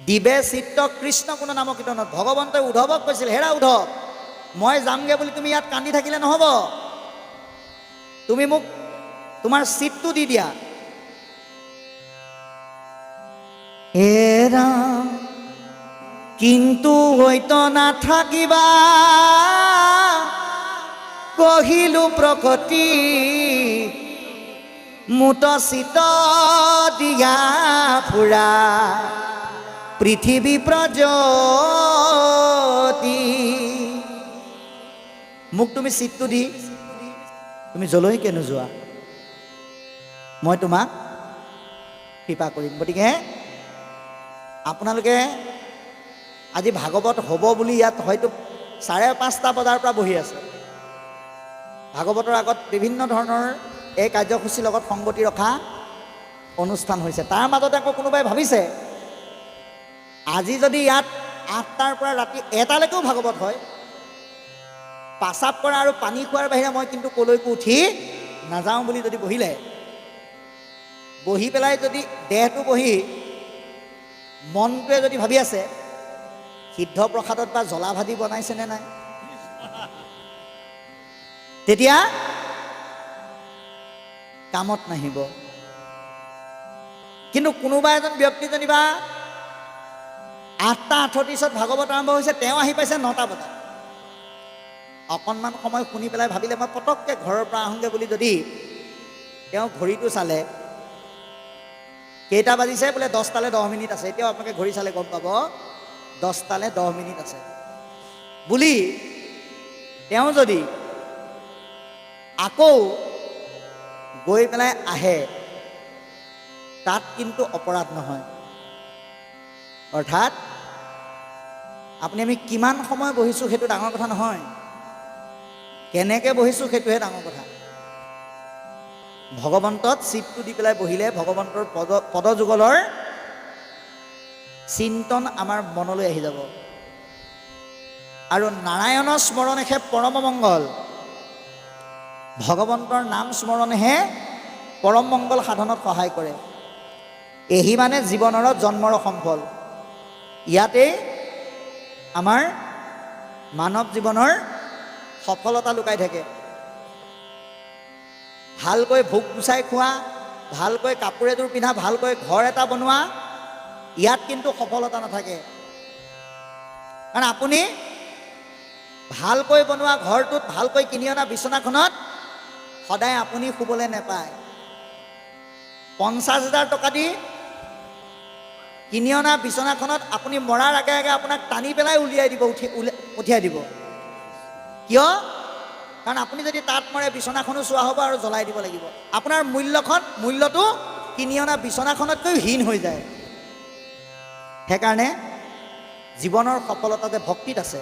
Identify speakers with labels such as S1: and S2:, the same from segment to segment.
S1: দিবে চিত্ত কৃষ্ণ কোনো নাম কীৰ্তনত। ভগৱন্তই উদ্ধৱক কৈছিল, হেৰা উদ্ধৱ, মই যামগৈ বুলি তুমি ইয়াত কান্দি থাকিলে নহ'ব, তুমি মোক তোমাৰ চিটটো দি দিয়া। এৰা কিন্তু হয়তো নাথাকিবা, কহিলো প্ৰকৃতি মুত চিত দিয়া ফুৰা পৃথিৱী প্ৰজ্যোতি। মোক তুমি চিটটো দি তুমি যলৈকে নোযোৱা, মই তোমাক কৃপা কৰিম। গতিকে আপোনালোকে আজি ভাগৱত হ'ব বুলি ইয়াত হয়তো 5:30 বজাৰ পৰা বহি আছে। ভাগৱতৰ আগত বিভিন্ন ধৰণৰ এই কাৰ্যসূচীৰ লগত সংগতি ৰখা অনুষ্ঠান হৈছে। তাৰ মাজতে আকৌ কোনোবাই ভাবিছে আজি যদি ইয়াত 8টাৰ পৰা ৰাতি 1টালৈকেও ভাগৱত হয়, পাচাব কৰা আৰু পানী খোৱাৰ বাহিৰে মই কিন্তু কলৈকো উঠি নাযাওঁ বুলি যদি বহিলে, বহি পেলাই যদি দেহটো বহি মনটোৱে যদি ভাবি আছে সিদ্ধ প্ৰসাদত বা জ্বলা ভাজি বনাইছেনে নাই, তেতিয়া কামত নাহিব। কিন্তু কোনোবা এজন ব্যক্তি যেনিবা 8:38 ভাগৱত আৰম্ভ হৈছে, তেওঁ আহি পাইছে 9টা বজাত, অকণমান সময় শুনি পেলাই ভাবিলে মই পটককৈ ঘৰৰ পৰা আহোঁগৈ বুলি যদি তেওঁ ঘড়ীটো চালে, কেইটা বাজিছে বোলে 10টালৈ 10 মিনিট আছে, এতিয়াও আপোনালোকে ঘড়ী চালে গম পাব 10টালৈ 10 মিনিট আছে বুলি তেওঁ যদি আকৌ গৈ পেলাই আহে, তাত কিন্তু অপৰাধ নহয়। অৰ্থাৎ আমি কিমান সময় বহিছোঁ সেইটো ডাঙৰ কথা নহয়, কেনেকৈ বহিছোঁ সেইটোহে ডাঙৰ কথা। ভগৱন্তত চিটটো দি পেলাই বহিলে ভগৱন্তৰ পদযুগলৰ চিন্তন আমাৰ মনলৈ আহি যাব। আৰু নাৰায়ণৰ স্মৰণেহে পৰম মংগল, ভগৱন্তৰ নাম স্মৰণেহে পৰম মংগল সাধনত সহায় কৰে। এহি মানে জীৱনৰ জন্মৰ সম্ফল। ইয়াতে আমাৰ মানৱ জীৱনৰ সফলতা লুকাই থাকে। ভালকৈ ভোগ গুচাই খোৱা, ভালকৈ কাপোৰ এযোৰ পিন্ধা, ভালকৈ ঘৰ এটা বনোৱা, ইয়াত কিন্তু সফলতা নাথাকে। কাৰণ আপুনি ভালকৈ বনোৱা ঘৰটোত, ভালকৈ কিনি অনা বিচনাখনত সদায় আপুনি শুবলৈ নেপায়। 50,000 টকা দি কিনি অনা বিচনাখনত আপুনি মৰাৰ আগে আগে আপোনাক টানি পেলাই উলিয়াই দিব, উঠিয়াই দিব। কিয়? কাৰণ আপুনি যদি তাত মৰে বিচনাখনো চোৱা হ'ব আৰু জ্বলাই দিব লাগিব। আপোনাৰ মূল্যটো কিনি অনা বিচনাখনতকৈ হীন হৈ যায়। সেইকাৰণে জীৱনৰ সফলতা যে ভক্তিত আছে,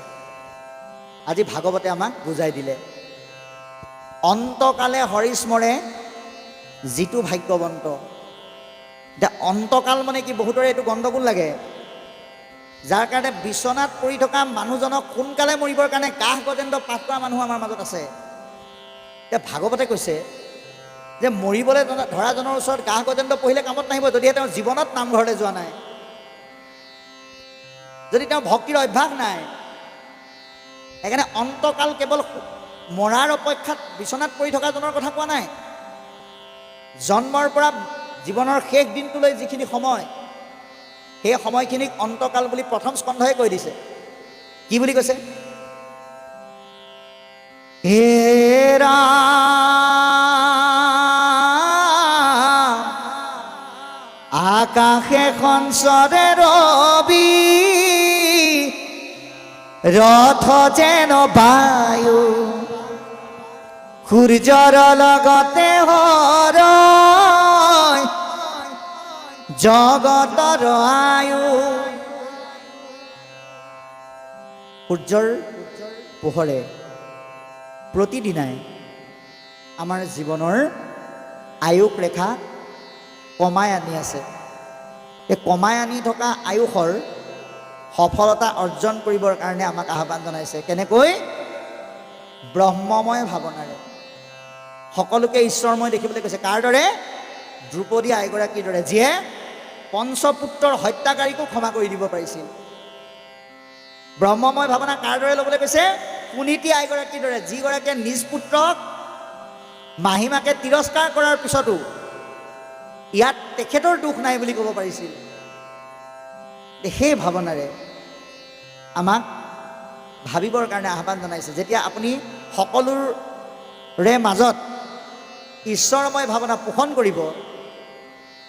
S1: আজি ভাগৱতে আমাক বুজাই দিলে। অন্তকালে হৰিস্মৰে যিটো ভাগ্যৱন্ত। এতিয়া অন্তকাল মানে কি, বহুতৰে এইটো গণ্ডগোল লাগে, যাৰ কাৰণে বিচনাত পৰি থকা মানুহজনক সোনকালে মৰিবৰ কাৰণে কাহ গজেন্দ্ৰ পাঠ কৰা মানুহ আমাৰ মাজত আছে। এতিয়া ভাগৱতে কৈছে যে মৰিবলৈ ধৰাজনৰ ওচৰত কাহ গজেন্দ্ৰ পঢ়িলে কামত নাহিব, যদিহে তেওঁ জীৱনত নামঘৰলৈ যোৱা নাই, যদি তেওঁ ভক্তিৰ অভ্যাস নাই। সেইকাৰণে অন্তকাল কেৱল মৰাৰ অপেক্ষাত বিচনাত পৰি থকাজনৰ কথা কোৱা নাই। জন্মৰ পৰা জীৱনৰ শেষ দিনটোলৈ যিখিনি সময়, সেই সময়খিনিক অন্তকাল বুলি প্ৰথম স্কন্ধই কৈ দিছে। কি বুলি কৈছে? হে ৰাম আকাশে খঞ্চৰে ৰবি, ৰথ যেন বায়ু, সূৰ্যৰ লগতে হৰ জগতৰ আয়ু। সূৰ্যৰ পোহৰে প্ৰতিদিনাই আমাৰ জীৱনৰ আয়ুস ৰেখা কমাই আনি আছে। এই কমাই আনি থকা আয়ুসৰ সফলতা অৰ্জন কৰিবৰ কাৰণে আমাক আহ্বান জনাইছে। কেনেকৈ? ব্ৰহ্মময় ভাৱনাৰে সকলোকে ঈশ্বৰময় দেখিবলৈ কৈছে। কাৰ দৰে? দ্ৰৌপদী আইগৰাকীৰ দৰে, যিয়ে পঞ্চপুত্ৰৰ হত্যাকাৰীকো ক্ষমা কৰি দিব পাৰিছিল। ব্ৰহ্মময় ভাৱনা কাৰ দৰে ল'বলৈ কৈছে? পুনীতি আইগৰাকীৰ দৰে, যিগৰাকীয়ে নিজ পুত্ৰক মাহীমাকে তিৰস্কাৰ কৰাৰ পিছতো ইয়াত তেখেতৰ দুখ নাই বুলি ক'ব পাৰিছিল। সেই ভাৱনাৰে আমাক ভাবিবৰ কাৰণে আহ্বান জনাইছে। যেতিয়া আপুনি সকলোৰে মাজত ঈশ্বৰময় ভাৱনা পোষণ কৰিব,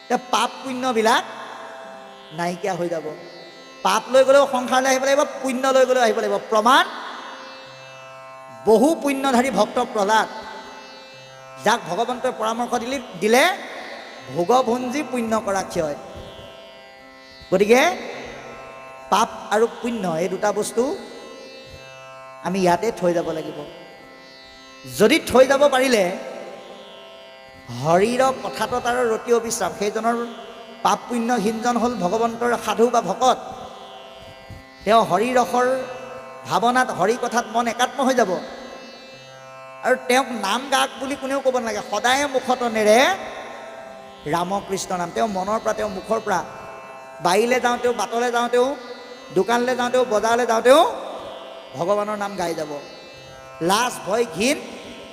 S1: তেতিয়া পাপ পুণ্যবিলাক নাইকিয়া হৈ যাব। পাপ লৈ গ'লেও সংসাৰলৈ আহিব লাগিব, পুণ্য লৈ গ'লেও আহিব লাগিব। প্ৰমাণ, বহু পুণ্যধাৰী ভক্ত প্ৰহ্লাদ, যাক ভগৱন্তই পৰামৰ্শ দিলে ভোগভুঞ্জী পুণ্য কৰা ক্ষয়। গতিকে পাপ আৰু পুণ্য এই দুটা বস্তু আমি ইয়াতে থৈ যাব লাগিব। যদি থৈ যাব পাৰিলে হৰিৰ কথাটোত আৰু ৰতি অবিশ্ৰাম, সেইজনৰ পাপ পুণ্যহীনজন হ'ল ভগৱন্তৰ সাধু বা ভকত। তেওঁ হৰিৰসৰ ভাৱনাত, হৰি কথাত মন একাত্ম হৈ যাব। আৰু তেওঁক নাম গাক বুলি কোনেও ক'ব নালাগে, সদায় মুখত নেৰে ৰামকৃষ্ণ নাম। তেওঁ মনৰ পৰা, তেওঁ মুখৰ পৰা, বাৰীলৈ যাওঁতেও, বাটলৈ যাওঁতেও, দোকানলৈ যাওঁতেও, বজাৰলৈ যাওঁতেও ভগৱানৰ নাম গাই যাব। লাজ, ভয়, ঘিণ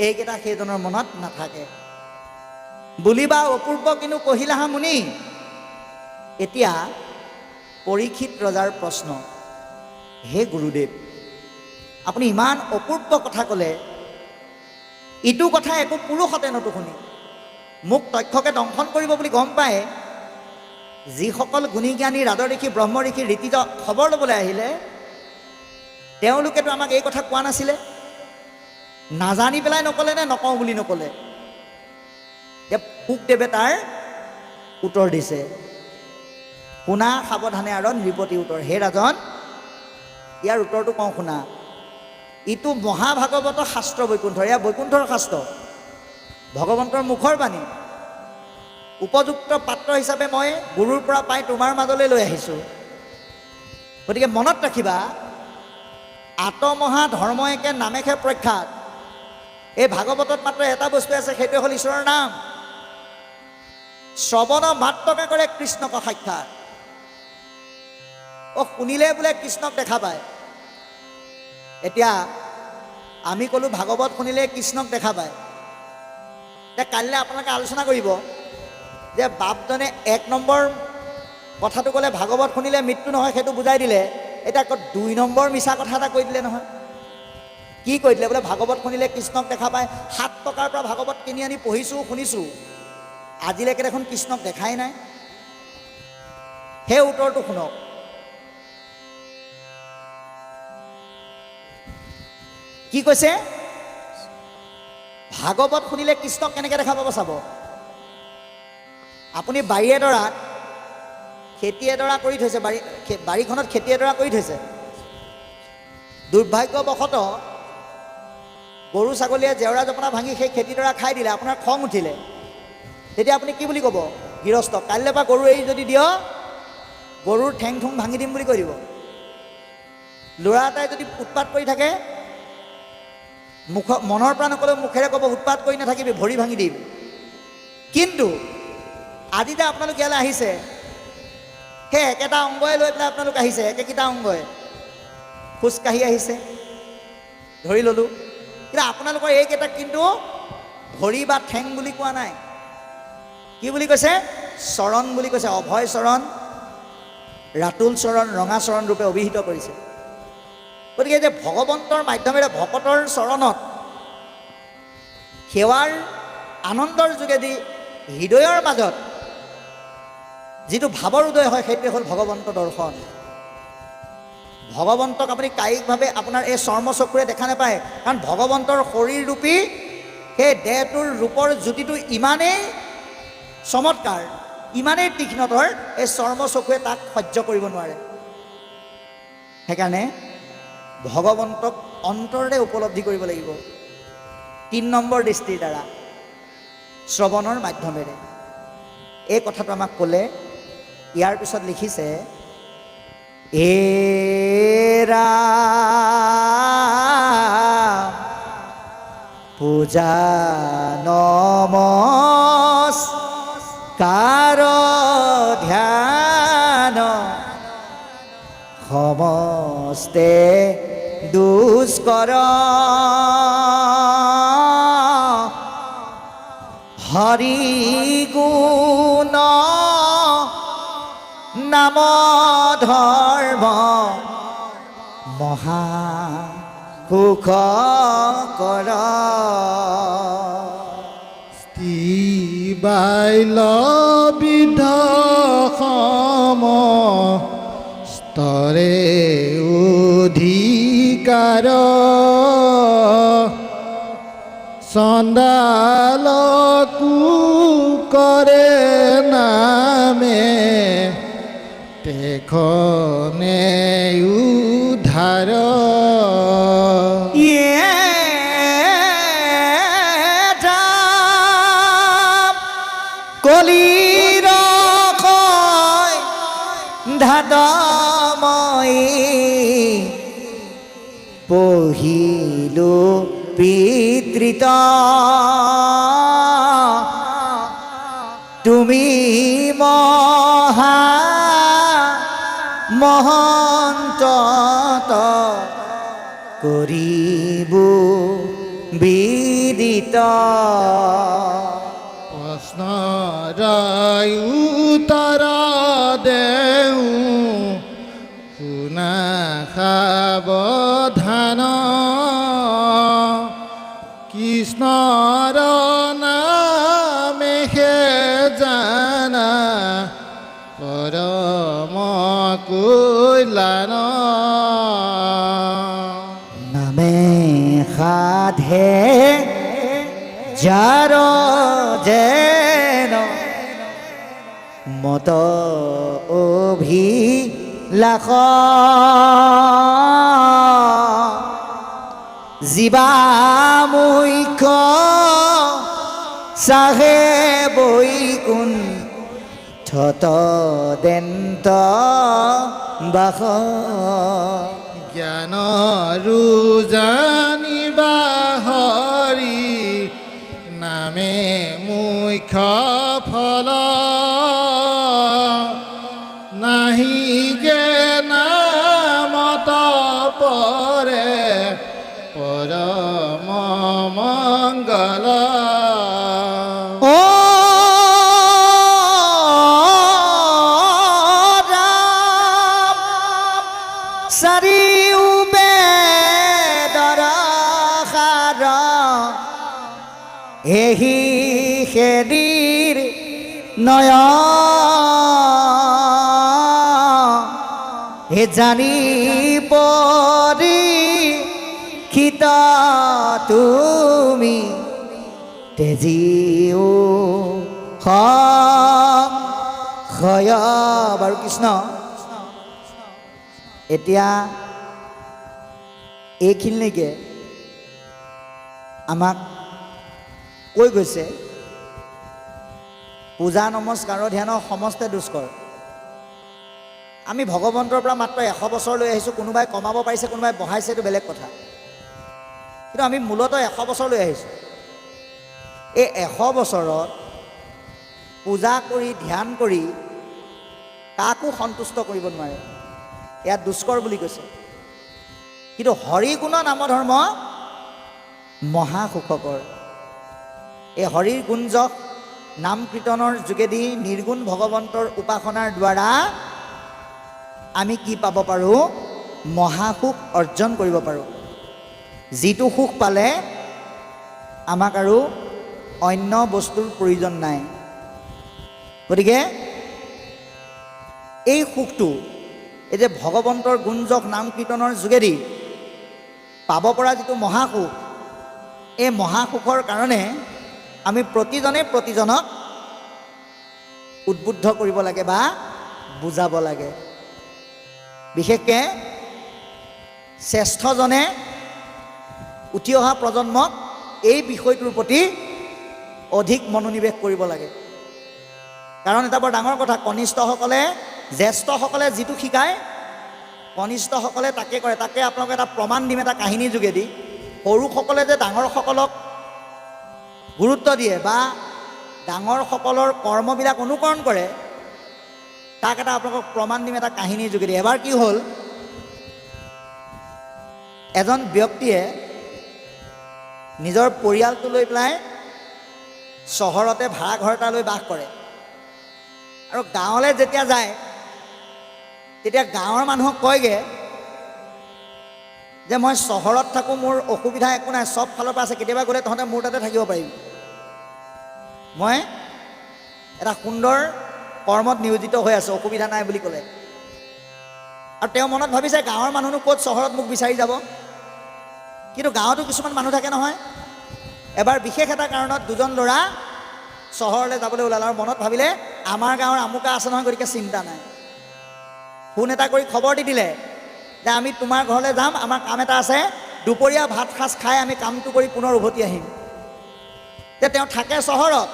S1: এইকেইটা সেইজনৰ মনত নাথাকে। বুলিবা অপূৰ্ব কিন্তু কহিলাহা মুনি। এতিয়া পৰীক্ষিত ৰজাৰ প্ৰশ্ন, হে গুৰুদেৱ, আপুনি ইমান অপূৰ্ব কথা ক'লে, ইটো কথা একো পুৰুষতে নতুশুনি মোক তক্ষকে দংশন কৰিব বুলি গম পায় যিসকল গুণী জ্ঞানী ৰাজৰ ঋষি, ব্ৰহ্ম ঋষি, ঋতিজ খবৰ ল'বলৈ আহিলে, তেওঁলোকেতো আমাক এই কথা কোৱা নাছিলে। নাজানি পেলাই নক'লে নে নকওঁ বুলি নক'লে? এতিয়া শুকদেৱে তাৰ উত্তৰ দিছে, শুনা সাৱধানে আৰু নৃপতি উত্তৰ। হে ৰাজন, ইয়াৰ উত্তৰটো কওঁ শুনা। ইটো মহাভাগৱত শাস্ত্ৰ বৈকুণ্ঠৰ, এয়া বৈকুণ্ঠৰ শাস্ত্ৰ, ভগৱন্তৰ মুখৰ বাণী। উপযুক্ত পাত্ৰ হিচাপে মই গুৰুৰ পৰা পাই তোমাৰ মাজলৈ লৈ আহিছোঁ। গতিকে মনত ৰাখিবা, আত্মমহা ধৰ্ম একে নামেহে প্ৰখ্যাত। এই ভাগৱতত মাত্ৰ এটা বস্তু আছে, সেইটোৱে হ'ল ঈশ্বৰৰ নাম। শ্ৰৱণ মাত্ৰকে কৰে কৃষ্ণক সাক্ষাৎ। শুনিলে বোলে কৃষ্ণক দেখা পায়। এতিয়া আমি ক'লোঁ ভাগৱত শুনিলে কৃষ্ণক দেখা পায়। এতিয়া কাইলৈ আপোনালোকে আলোচনা কৰিব যে বাপজনে 1 নম্বৰ কথাটো ক'লে ভাগৱত শুনিলে মৃত্যু নহয়, সেইটো বুজাই দিলে। এতিয়া আকৌ 2 নম্বৰ মিছা কথা এটা কৈ দিলে নহয়। কি কৈ দিলে? বোলে ভাগৱত শুনিলে কৃষ্ণক দেখা পায়। 7 টকাৰ পৰা ভাগৱত কিনি আনি পঢ়িছোঁ, শুনিছোঁ, আজিলৈকে দেখোন কৃষ্ণক দেখাই নাই। সেই উত্তৰটো শুনক। কি কৈছে? ভাগৱত শুনিলে কৃষ্ণক কেনেকৈ দেখা পাব চাব। আপুনি বাৰী এডৰাত খেতি এডৰা কৰি থৈছে, বাৰীখনত খেতি এডৰা কৰি থৈছে। দুৰ্ভাগ্যবশতঃ গৰু ছাগলীয়ে জেওৰা জপনা ভাঙি সেই খেতিডৰা খাই দিলে, আপোনাৰ খং উঠিলে। তেতিয়া আপুনি কি বুলি ক'ব গৃহস্থক? কাইলৈ পৰা গৰু এৰি যদি দিয়, গৰুৰ ঠেং ঠুং ভাঙি দিম বুলি কৈ দিব। ল'ৰা এটাই যদি উৎপাত কৰি থাকে, মনৰ পৰা নক'লেও মুখেৰে ক'ব, উৎপাত কৰি নাথাকিবি, ভৰি ভাঙি দিম। কিন্তু আজি যে আপোনালোক ইয়ালৈ আহিছে, সেই একেটা অংগই লৈ পেলাই আপোনালোক আহিছে, একেকেইটা অংগই খোজকাঢ়ি আহিছে, ধৰি ল'লোঁ। কিন্তু আপোনালোকৰ এইকেইটাক কিন্তু ভৰি বা ঠেং বুলি কোৱা নাই। কি বুলি কৈছে? চৰণ বুলি কৈছে। অভয় চৰণ, ৰাতুল চৰণ, ৰঙা চৰণ ৰূপে অভিহিত কৰিছে। গতিকে যে ভগৱন্তৰ মাধ্যমেৰে ভকতৰ চৰণত সেৱাৰ আনন্দৰ যোগেদি হৃদয়ৰ মাজত যিটো ভাৱৰ উদয় হয়, সেইটোৱে হ'ল ভগৱন্ত দৰ্শন। ভগৱন্তক আপুনি কায়িকভাৱে আপোনাৰ এই চৰ্ম চকুৰে দেখা নাপায়, কাৰণ ভগৱন্তৰ শৰীৰ ৰূপী সেই দেহটোৰ ৰূপৰ জ্যোতিটো ইমানেই চমৎকাৰ, ইমানেই তীক্ষ্ণতৰ, এই চৰ্ম চকুৱে তাক সহ্য কৰিব নোৱাৰে। সেইকাৰণে ভগৱন্তক অন্তৰেৰে উপলব্ধি কৰিব লাগিব 3 নম্বৰ দৃষ্টিৰ দ্বাৰা, শ্ৰৱণৰ মাধ্যমেৰে। এই কথাটো আমাক ক'লে। ইয়াৰ পিছত লিখিছে, পূজা নমস্কাৰ ধ্যান সমস্তে দুষ্কৰ হৰি গুণ নাম ধৰ্ম মহা সুখ কৰ
S2: বাইল বিধ সম স্তৰে অধিকাৰ চণ্ডালকো কৰে নামে তেখনে উদ্ধাৰ
S1: কলিৰ ধাতময়ী পহিলো পিতৃত তুমি মহা মহন্ত কৰিব বিদিত
S2: প্ৰশ্নৰ উত্তৰ দেওঁ শুনা সাৱধান কৃষ্ণৰ নামেহে জানা পৰম কল্যাণ
S1: নামে সাধে যাৰ যেন মত অভিলাষ জীৱা মুখ্য চাহে বৈকুণ্ঠত দেন্ত বাস
S2: জ্ঞানৰো জানিবা হৰি নামে মুখ্য ফল নাহি যে নামত পৰে পৰম মংগল
S1: ও ৰাম চাৰিও বেদৰ সাৰ এহি খেদিৰ নয় হে জানি পৰীক্ষিত তুমি তেজিও হয় বাৰু কৃষ্ণ এতিয়া এইখিনিলৈকে আমাক কৈ গৈছে পূজা নমস্কাৰৰ ধ্যানৰ সমস্তে দুষ্কৰ আমি ভগৱন্তৰ পৰা মাত্ৰ 100 বছৰ লৈ আহিছোঁ কোনোবাই কমাব পাৰিছে কোনোবাই বঢ়াইছে এইটো বেলেগ কথা কিন্তু আমি মূলতঃ 100 বছৰ লৈ আহিছোঁ এই 100 বছৰত পূজা কৰি ধ্যান কৰি কাকো সন্তুষ্ট কৰিব নোৱাৰে ইয়াত দুষ্কৰ বুলি কৈছে কিন্তু হৰি গুণ নাম ধৰ্ম মহা সুখকৰ এই হৰিৰ গুঞ্জক নাম কীৰ্তনৰ যোগেদি নিৰ্গুণ ভগৱন্তৰ উপাসনাৰ দ্বাৰা আমি কি পাব পাৰোঁ মহাসুখ অৰ্জন কৰিব পাৰোঁ যিটো সুখ পালে আমাক আৰু অন্য বস্তুৰ প্ৰয়োজন নাই গতিকে এই সুখটো এই যে ভগৱন্তৰ গুঞ্জক নাম কীৰ্তনৰ যোগেদি পাব পৰা যিটো মহাসুখ এই মহাসুখৰ কাৰণে আমি প্ৰতিজনক উদ্বুদ্ধ কৰিব লাগে বা বুজাব লাগে বিশেষকৈ শ্ৰেষ্ঠজনে উঠি অহা প্ৰজন্মক এই বিষয়টোৰ প্ৰতি অধিক মনোনিৱেশ কৰিব লাগে কাৰণ এটা বৰ ডাঙৰ কথা কনিষ্ঠসকলে জ্যেষ্ঠসকলে যিটো শিকায় কনিষ্ঠসকলে তাকে কৰে তাকে আপোনালোকে এটা প্ৰমাণ দিম এটা কাহিনীৰ যোগেদি সৰুসকলে যে ডাঙৰসকলক গুৰুত্ব দিয়ে বা ডাঙৰসকলৰ কৰ্মবিলাক অনুকৰণ কৰে তাক এটা আপোনালোকক প্ৰমাণ দিম এটা কাহিনীৰ যোগেদি এবাৰ কি হ'ল এজন ব্যক্তিয়ে নিজৰ পৰিয়ালটো লৈ পেলাই চহৰতে ভাড়া ঘৰ এটা লৈ বাস কৰে আৰু গাঁৱলৈ যেতিয়া যায় তেতিয়া গাঁৱৰ মানুহক কয়গৈ যে মই চহৰত থাকোঁ, মোৰ অসুবিধা একো নাই, চব ফালৰ পৰা আছে, কেতিয়াবা গ'লে তহঁতে মোৰ তাতে থাকিব পাৰিবি, মই এটা সুন্দৰ কৰ্মত নিয়োজিত হৈ আছোঁ, অসুবিধা নাই বুলি ক'লে। আৰু তেওঁ মনত ভাবিছে গাঁৱৰ মানুহনো ক'ত চহৰত মোক বিচাৰি যাব। কিন্তু গাঁৱতো কিছুমান মানুহ থাকে নহয়। এবাৰ বিশেষ এটা কাৰণত দুজন ল'ৰা চহৰলৈ যাবলৈ ওলালে আৰু মনত ভাবিলে আমাৰ গাঁৱৰ আমুকা আছে নহয়, গতিকে চিন্তা নাই। ফোন এটা কৰি খবৰ দি দিলে যে আমি তোমাৰ ঘৰলৈ যাম, আমাৰ কাম এটা আছে, দুপৰীয়া ভাত সাজ খাই আমি কামটো কৰি পুনৰ উভতি আহিম। যে তেওঁ থাকে চহৰত,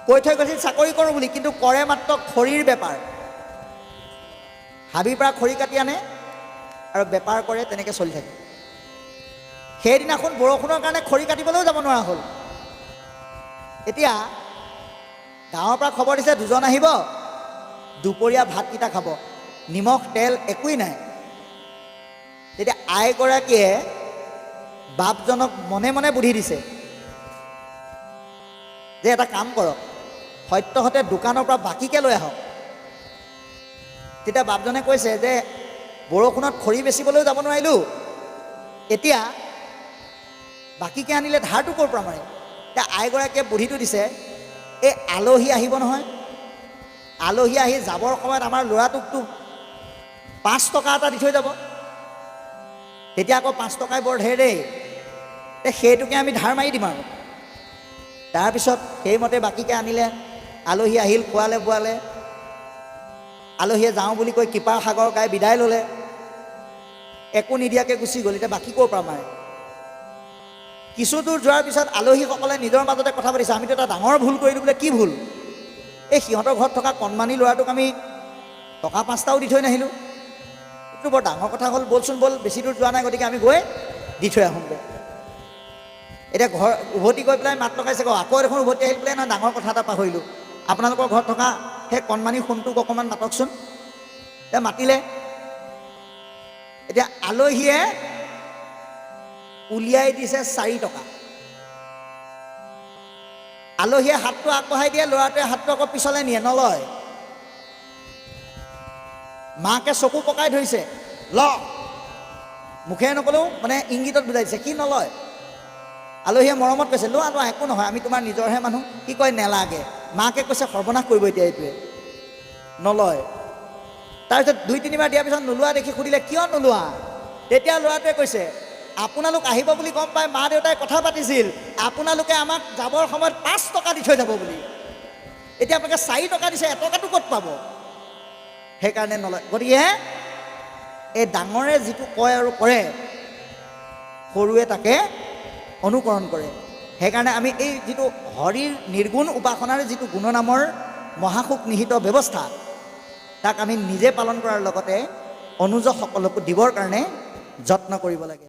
S1: কৈ থৈ গৈছিল চাকৰি কৰোঁ বুলি, কিন্তু কৰে মাত্ৰ খৰিৰ বেপাৰ। হাবিৰ পৰা খৰি কাটি আনে আৰু বেপাৰ কৰে, তেনেকৈ চলি থাকে। সেইদিনাখন বৰষুণৰ কাৰণে খৰি কাটিবলৈও যাব নোৱাৰা হ'ল। এতিয়া গাঁৱৰ পৰা খবৰ দিছে দুজন আহিব, দুপৰীয়া ভাতকেইটা খাব, নিমখ তেল একোৱেই নাই। তেতিয়া আইগৰাকীয়ে বাপজনক মনে মনে বুদ্ধি দিছে যে এটা কাম কৰক, সত্যহতে দোকানৰ পৰা বাকীকৈ লৈ আহক। তেতিয়া বাপজনে কৈছে যে বৰষুণত খৰি বেচিবলৈও যাব নোৱাৰিলোঁ, এতিয়া বাকীকৈ আনিলে ধাৰটো ক'ৰ পৰা মাৰিম। এতিয়া আইগৰাকীয়ে বুদ্ধিটো দিছে, এই আলহী আহিব নহয়, আলহী আহি যাবৰ সময়ত আমাৰ ল'ৰাটোকতো 5 টকা এটা দি থৈ যাব, তেতিয়া আকৌ 5 টকাই বৰ ঢেৰ দেই, সেইটোকে আমি ধাৰ মাৰি দিম আৰু। তাৰপিছত সেইমতে বাকীকৈ আনিলে, আলহী আহিল, খোৱালে বোৱালে। আলহীয়ে যাওঁ বুলি কৈ কিপাৰ সাগৰ গাই বিদায় ল'লে, একো নিদিয়াকৈ গুচি গ'ল। এতিয়া বাকী ক'ৰ পৰা মাৰে। কিছু দূৰ যোৱাৰ পিছত আলহীসকলে নিজৰ মাজতে কথা পাতিছে, আমিতো এটা ডাঙৰ ভুল কৰিলোঁ বোলে। কি ভুল? এই সিহঁতৰ ঘৰত থকা কণমানি ল'ৰাটোক আমি টকা 5টাও দি থৈ নাহিলোঁ, এইটো বৰ ডাঙৰ কথা হ'ল, ব'লচোন ব'ল, বেছি দূৰ যোৱা নাই, গতিকে আমি গৈ দি থৈ আহোঁগৈ। এতিয়া ঘৰ উভতি গৈ পেলাই মাত লগাইছে, আকৌ দেখোন উভতি আহিল বোলে, নহয় ডাঙৰ কথা এটা পাহৰিলোঁ, আপোনালোকৰ ঘৰত থকা সেই কণমানি সোণটোক অকণমান মাতকচোন। এতিয়া মাতিলে। এতিয়া আলহীয়ে উলিয়াই দিছে 4 টকা। আলহীয়ে হাতটো আগবঢ়াই দিয়ে, ল'ৰাটোৱে হাতটো আকৌ পিছলৈ নিয়ে, নলয়। মাকে চকু পকাই ধৰিছে, ল, মুখেৰে নকলেও মানে ইংগিতত বুজাই দিছে, সি নলয়। আলহীয়ে মৰমত কৈছে, লোৱা লোৱা, একো নহয়, আমি তোমাৰ নিজৰহে মানুহ। কি কয়, নেলাগে। মাকে কৈছে সৰ্বনাশ কৰিব এতিয়া এইটোৱে, নলয়। তাৰপিছত 2-3বাৰ দিয়াৰ পিছত নোলোৱা দেখি সুধিলে, কিয় নোলোৱা? তেতিয়া ল'ৰাটোৱে কৈছে, আপোনালোক আহিব বুলি গম পাই মা দেউতাই কথা পাতিছিল, আপোনালোকে আমাক যাবৰ সময়ত 5 টকা দি থৈ যাব বুলি, এতিয়া আপোনালোকে 4 টকা দিছে, এটকাটো ক'ত পাব? সেইকাৰণে নলয়। গতিকে এই ডাঙৰে যিটো কয় আৰু কৰে, সৰুৱে তাকে অনুকৰণ কৰে। সেইকাৰণে আমি এই যিটো হৰিৰ নিৰ্গুণ উপাসনাৰ যিটো গুণনামৰ মহাসুখ নিহিত ব্যৱস্থা, তাক আমি নিজে পালন কৰাৰ লগতে অনুজসকলকো দিবৰ কাৰণে যত্ন কৰিব লাগে।